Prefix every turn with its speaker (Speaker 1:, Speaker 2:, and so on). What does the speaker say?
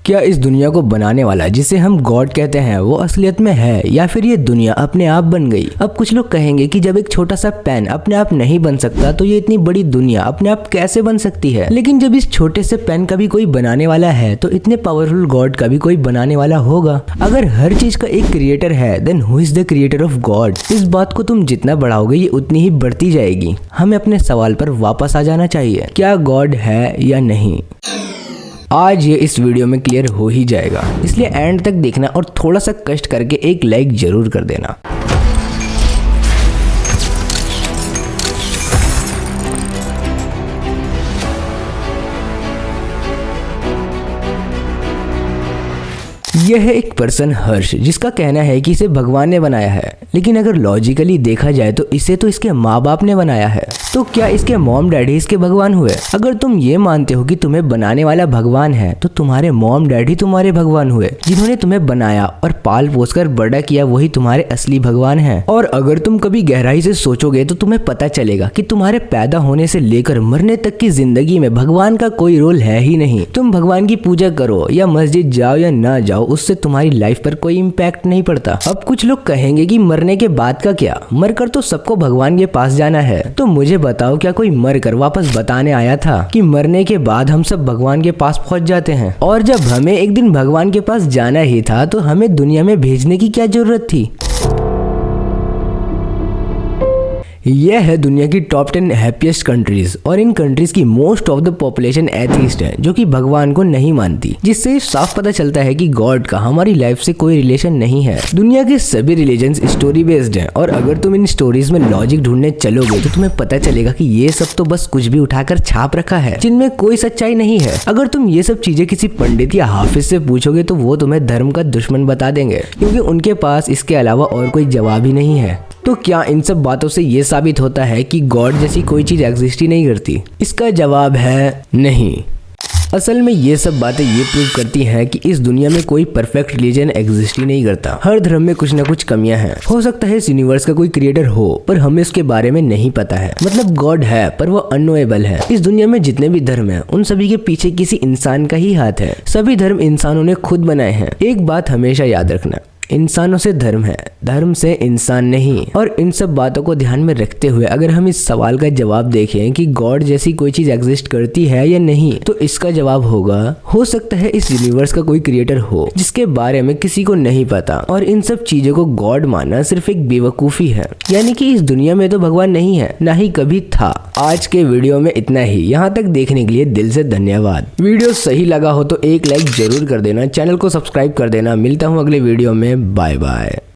Speaker 1: क्या इस दुनिया को बनाने वाला जिसे हम गॉड कहते हैं वो असलियत में है या फिर ये दुनिया अपने आप बन गई? अब कुछ लोग कहेंगे कि जब एक छोटा सा पेन अपने आप नहीं बन सकता तो ये इतनी बड़ी दुनिया अपने आप कैसे बन सकती है। लेकिन जब इस छोटे से पेन का भी कोई बनाने वाला है तो इतने पावरफुल गॉड का भी कोई बनाने वाला होगा। अगर हर चीज का एक क्रिएटर है then who is the creator of God? इस बात को तुम जितना बढ़ाओगे ये उतनी ही बढ़ती जाएगी। हमें अपने सवाल पर वापस आ जाना चाहिए, क्या गॉड है या नहीं? आज ये इस वीडियो में क्लियर हो ही जाएगा, इसलिए एंड तक देखना और थोड़ा सा कष्ट करके एक लाइक जरूर कर देना। यह है एक पर्सन हर्ष जिसका कहना है कि इसे भगवान ने बनाया है, लेकिन अगर लॉजिकली देखा जाए तो इसे तो इसके माँ बाप ने बनाया है। तो क्या इसके मॉम डैडी इसके भगवान हुए? अगर तुम ये मानते हो कि तुम्हें बनाने वाला भगवान है तो तुम्हारे मॉम डैडी तुम्हारे भगवान हुए। जिन्होंने तुम्हें बनाया और पाल पोस कर बड़ा किया वही तुम्हारे असली भगवान है। और अगर तुम कभी गहराई से सोचोगे तो तुम्हें पता चलेगा कि तुम्हारे पैदा होने से लेकर मरने तक की जिंदगी में भगवान का कोई रोल है ही नहीं। तुम भगवान की पूजा करो या मस्जिद जाओ या ना जाओ, उससे तुम्हारी लाइफ पर कोई इम्पैक्ट नहीं पड़ता। अब कुछ लोग कहेंगे कि मरने के बाद का क्या, मरकर तो सबको भगवान के पास जाना है। तो मुझे बताओ, क्या कोई मरकर वापस बताने आया था कि मरने के बाद हम सब भगवान के पास पहुंच जाते हैं? और जब हमें एक दिन भगवान के पास जाना ही था तो हमें दुनिया में भेजने की क्या जरूरत थी? यह है दुनिया की टॉप 10 हैप्पीएस्ट कंट्रीज और इन कंट्रीज की most of the population atheist है जो कि भगवान को नहीं मानती, जिससे साफ पता चलता है कि गॉड का हमारी लाइफ से कोई रिलेशन नहीं है। दुनिया के सभी रिलीजन्स स्टोरी बेस्ड हैं और अगर तुम इन स्टोरीज में लॉजिक ढूंढने चलोगे तो तुम्हें पता चलेगा कि ये सब तो बस कुछ भी उठाकर छाप रखा है जिनमें कोई सच्चाई नहीं है। अगर तुम ये सब चीजें किसी पंडित या हाफिज से पूछोगे तो वो तुम्हें धर्म का दुश्मन बता देंगे, क्योंकि उनके पास इसके अलावा और कोई जवाब ही नहीं है। तो क्या इन सब बातों से ये साबित होता है कि गॉड जैसी कोई चीज एग्जिस्ट ही नहीं करती? इसका जवाब है नहीं। असल में ये सब बातें ये प्रूव करती हैं कि इस दुनिया में कोई परफेक्ट रिलीजन एग्जिस्ट ही नहीं करता। हर धर्म में कुछ ना कुछ कमियां हैं। हो सकता है इस यूनिवर्स का कोई क्रिएटर हो पर हमें उसके बारे में नहीं पता है। मतलब गॉड है पर वो अननोएबल है। इस दुनिया में जितने भी धर्म हैं उन सभी के पीछे किसी इंसान का ही हाथ है। सभी धर्म इंसानों ने खुद बनाए हैं। एक बात हमेशा याद रखना, इंसानों से धर्म है, धर्म से इंसान नहीं। और इन सब बातों को ध्यान में रखते हुए अगर हम इस सवाल का जवाब देखें कि गॉड जैसी कोई चीज एग्जिस्ट करती है या नहीं, तो इसका जवाब होगा, हो सकता है इस यूनिवर्स का कोई क्रिएटर हो जिसके बारे में किसी को नहीं पता और इन सब चीजों को गॉड मानना सिर्फ एक बेवकूफी है। यानी कि इस दुनिया में तो भगवान नहीं है, ना ही कभी था। आज के वीडियो में इतना ही। यहाँ तक देखने के लिए दिल से धन्यवाद। वीडियो सही लगा हो तो एक लाइक जरूर कर देना, चैनल को सब्सक्राइब कर देना। मिलता हूँ अगले वीडियो में। Bye bye.